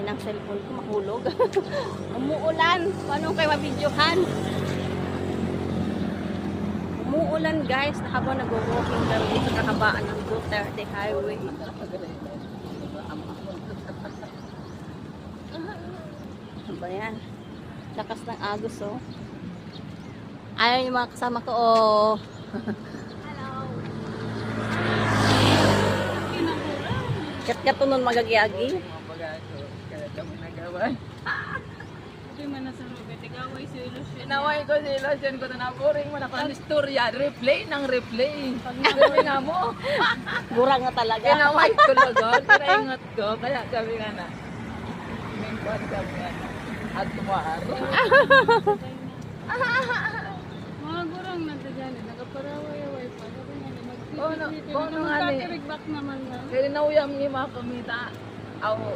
ng cellphone ko mahulog. Umuulan. Paano kayo mabidyohan? Umuulan guys na habang nag-walking kami sa kahabaan ng Duterte Highway. Ano ba yan? Lakas ng agos oh. Ayaw yung mga kasama ko oh. Kat-kat nun magagi-agi. Inaway ko si Ilosyon ko na naboring mo na kung istorya. Replay ng replay. Pag nagawin nga mo. Gurang nga talaga. Inaway ko lagod. Kinaingat ko. Kaya sabi nga na. Mingkot sabi nga na. At tumahar. Mga gurang na dyan, nagaparaway-away pa. Sabi nga na, Bono nga ni. magkakirigbak naman na. Kaya nauyam ni mga kumita. Ako.